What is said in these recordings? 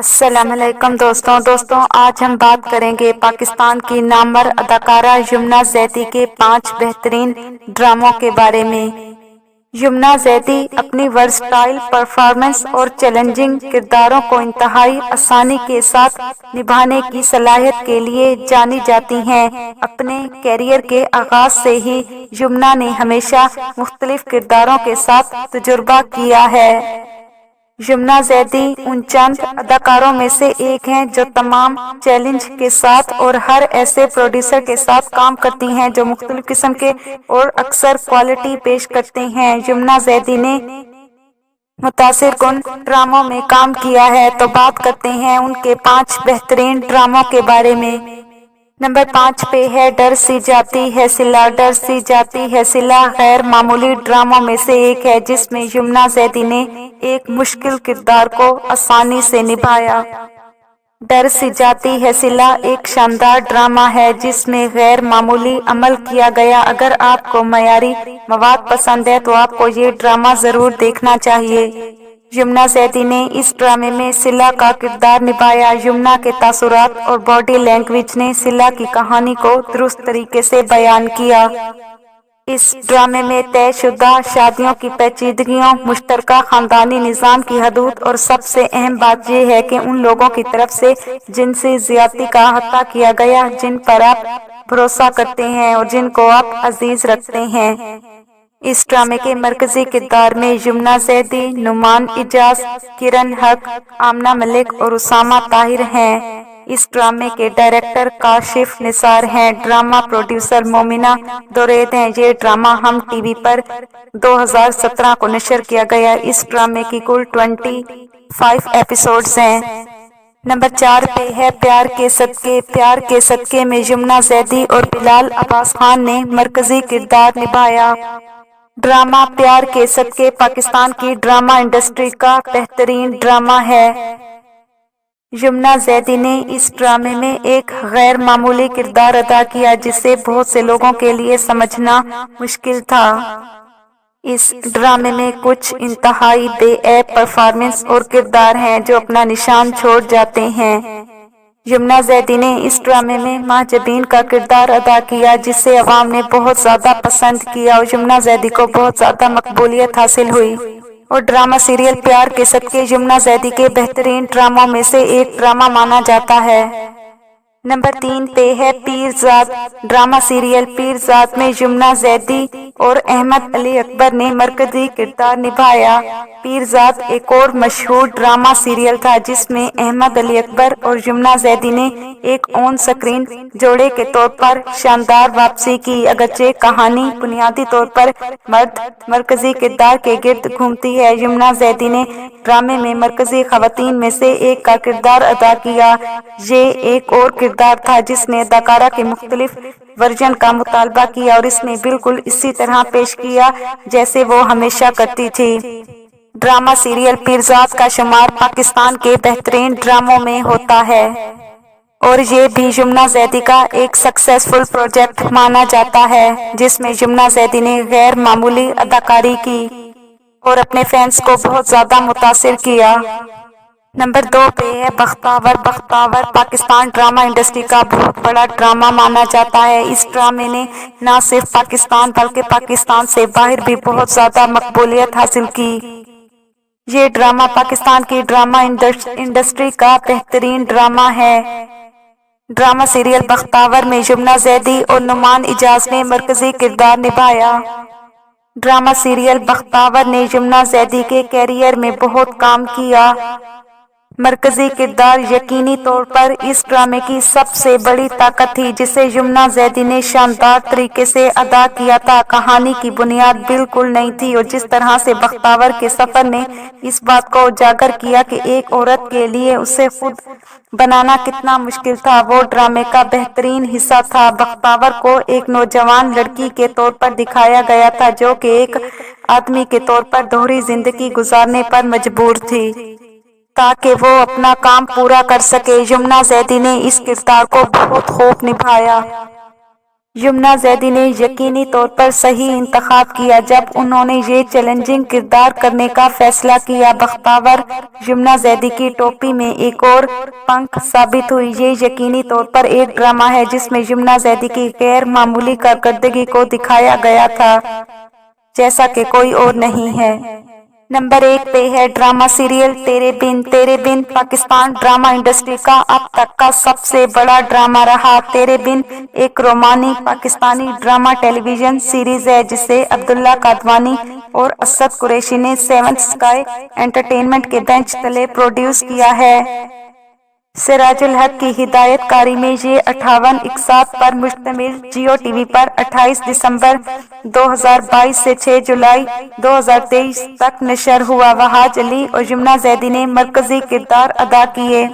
السلام علیکم دوستوں آج ہم بات کریں گے پاکستان کی نامور اداکارہ یمنا زیدی کے 5 بہترین ڈراموں کے بارے میں۔ یمنا زیدی اپنی ورسٹائل پرفارمنس اور چیلنجنگ کرداروں کو انتہائی آسانی کے ساتھ نبھانے کی صلاحیت کے لیے جانی جاتی ہیں۔ اپنے کیریئر کے آغاز سے ہی یمنا نے ہمیشہ مختلف کرداروں کے ساتھ تجربہ کیا ہے۔ یمنا زیدی ان چند اداکاروں میں سے ایک ہیں جو تمام چیلنج کے ساتھ اور ہر ایسے پروڈیوسر کے ساتھ کام کرتی ہیں جو مختلف قسم کے اور اکثر کوالٹی پیش کرتے ہیں۔ یمنا زیدی نے متاثر کن ڈراموں میں کام کیا ہے، تو بات کرتے ہیں ان کے 5 بہترین ڈراموں کے بارے میں۔ نمبر 5 پہ ہے ڈر سی جاتی ہے صلہ۔ ڈر سی جاتی ہے صلہ غیر معمولی ڈراموں میں سے ایک ہے جس میں یمنا زیدی نے ایک مشکل کردار کو آسانی سے نبھایا۔ ڈر سی جاتی ہے صلہ ایک شاندار ڈرامہ ہے جس میں غیر معمولی عمل کیا گیا۔ اگر آپ کو معیاری مواد پسند ہے تو آپ کو یہ ڈرامہ ضرور دیکھنا چاہیے۔ یمنا زیدی نے اس ڈرامے میں صلہ کا کردار نبھایا۔ یمنا کے تاثرات اور باڈی لینگویج نے صلہ کی کہانی کو درست طریقے سے بیان کیا۔ اس ڈرامے میں طے شدہ شادیوں کی پیچیدگیوں، مشترکہ خاندانی نظام کی حدود اور سب سے اہم بات یہ ہے کہ ان لوگوں کی طرف سے جنسی زیادتی کا احاطہ کیا گیا جن پر آپ بھروسہ کرتے ہیں اور جن کو آپ عزیز رکھتے ہیں۔ اس ڈرامے کے مرکزی کردار میں یمنا زیدی، نعمان اعجاز، کرن حق، آمنہ ملک اور اسامہ طاہر ہیں۔ اس ڈرامے کے ڈائریکٹر کاشف نثار ہیں۔ ڈرامہ پروڈیوسر مومنہ درید ہیں۔ یہ ڈرامہ ہم ٹی وی پر 2017 کو نشر کیا گیا۔ اس ڈرامے کی کل 25 ایپیسوڈز ہیں۔ نمبر 4 پہ ہے پیار کے صدقے۔ پیار کے صدقے میں یمنا زیدی اور بلال عباس خان نے مرکزی کردار نبھایا۔ ڈرامہ پیار کے صدقے پاکستان کی ڈرامہ انڈسٹری کا بہترین ڈرامہ ہے۔ یمنا زیدی نے اس ڈرامے میں ایک غیر معمولی کردار ادا کیا جسے بہت سے لوگوں کے لیے سمجھنا مشکل تھا۔ اس ڈرامے میں کچھ انتہائی بے عیب پرفارمنس اور کردار ہیں جو اپنا نشان چھوڑ جاتے ہیں۔ یمنا زیدی نے اس ڈرامے میں ماں جبین کا کردار ادا کیا جسے عوام نے بہت زیادہ پسند کیا اور یمنا زیدی کو بہت زیادہ مقبولیت حاصل ہوئی۔ اور ڈرامہ سیریل پیار کے صدقے یمنا زیدی کے بہترین ڈراموں میں سے ایک ڈرامہ مانا جاتا ہے۔ نمبر 3 پہ ہے پیرزاد۔ ڈرامہ سیریل پیرزاد میں یمنا زیدی اور احمد علی اکبر نے مرکزی کردار نبھایا۔ پیرزاد ایک اور مشہور ڈرامہ سیریل تھا جس میں احمد علی اکبر اور یمنا زیدی نے ایک آن سکرین جوڑے کے طور پر شاندار واپسی کی۔ اگرچہ کہانی بنیادی طور پر مرد مرکزی کردار کے گرد گھومتی ہے، یمنا زیدی نے ڈرامے میں مرکزی خواتین میں سے ایک کا کردار ادا کیا۔ یہ ایک اور کردار تھا جس نے اداکارہ کے مختلف ورژن کا مطالبہ کیا اور اس نے بالکل اسی طرح پیش کیا جیسے وہ ہمیشہ کرتی تھی۔ ڈرامہ سیریل پیرزاد کا شمار پاکستان کے بہترین ڈراموں میں ہوتا ہے اور یہ بھی یمنا زیدی کا ایک سکسیسفل پروجیکٹ مانا جاتا ہے جس میں یمنا زیدی نے غیر معمولی اداکاری کی اور اپنے فینس کو بہت زیادہ متاثر کیا۔ نمبر 2 پہ ہے بختاور۔ بختاور پاکستان ڈرامہ انڈسٹری کا بہت بڑا ڈرامہ مانا جاتا ہے۔ اس ڈرامے نے نہ صرف پاکستان بلکہ پاکستان سے باہر بھی بہت زیادہ مقبولیت حاصل کی۔ یہ ڈرامہ پاکستان کی ڈرامہ انڈسٹری کا بہترین ڈرامہ ہے۔ ڈرامہ سیریل بختاور میں یمنا زیدی اور نعمان اعجاز نے مرکزی کردار نبھایا۔ ڈرامہ سیریل بختاور نے یمنا زیدی کے کیریئر میں بہت کام کیا۔ مرکزی کردار یقینی طور پر اس ڈرامے کی سب سے بڑی طاقت تھی جسے یمنا زیدی نے شاندار طریقے سے ادا کیا تھا۔ کہانی کی بنیاد بالکل نئی تھی اور جس طرح سے بختاور کے سفر نے اس بات کو اجاگر کیا کہ ایک عورت کے لیے اسے خود بنانا کتنا مشکل تھا، وہ ڈرامے کا بہترین حصہ تھا۔ بختاور کو ایک نوجوان لڑکی کے طور پر دکھایا گیا تھا جو کہ ایک آدمی کے طور پر دوہری زندگی گزارنے پر مجبور تھی تاکہ وہ اپنا کام پورا کر سکے۔ یمنا زیدی نے اس کردار کو بہت خوب نبھایا۔ یمنا زیدی نے یقینی طور پر صحیح انتخاب کیا جب انہوں نے یہ چیلنجنگ کردار کرنے کا فیصلہ کیا۔ بختور یمنا زیدی کی ٹوپی میں ایک اور پنکھ ثابت ہوئی۔ یہ یقینی طور پر ایک ڈرامہ ہے جس میں یمنا زیدی کی غیر معمولی کارکردگی کو دکھایا گیا تھا جیسا کہ کوئی اور نہیں ہے۔ نمبر 1 پہ ہے ڈرامہ سیریل تیرے بن۔ تیرے بن پاکستان ڈرامہ انڈسٹری کا اب تک کا سب سے بڑا ڈرامہ رہا۔ تیرے بن ایک رومانوی پاکستانی ڈرامہ ٹیلی ویژن سیریز ہے جسے عبداللہ قادوانی اور اسد قریشی نے سیونتھ اسکائی انٹرٹینمنٹ کے بینچ تلے پروڈیوس کیا ہے۔ سراج الحق کی ہدایت کاری میں یہ 58 اقساط پر مشتمل جیو ٹی وی پر 28 دسمبر 2022 سے 6 جولائی 2023 تک نشر ہوا۔ وحاج علی اور یمنا زیدی نے مرکزی کردار ادا کیے۔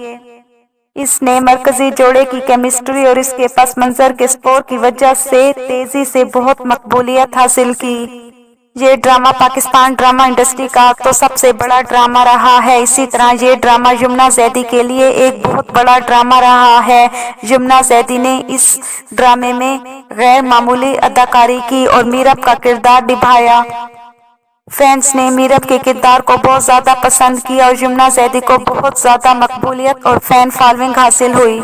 اس نے مرکزی جوڑے کی کیمسٹری اور اس کے پس منظر کے سکور کی وجہ سے تیزی سے بہت مقبولیت حاصل کی۔ یہ ڈرامہ پاکستان ڈرامہ انڈسٹری کا تو سب سے بڑا ڈرامہ رہا ہے، اسی طرح یہ ڈرامہ یمنا زیدی کے لیے ایک بہت بڑا ڈرامہ رہا ہے۔ یمنا زیدی نے اس ڈرامے میں غیر معمولی اداکاری کی اور میرب کا کردار نبھایا۔ فینس نے میرب کے کردار کو بہت زیادہ پسند کیا اور یمنا زیدی کو بہت زیادہ مقبولیت اور فین فالوئنگ حاصل ہوئی۔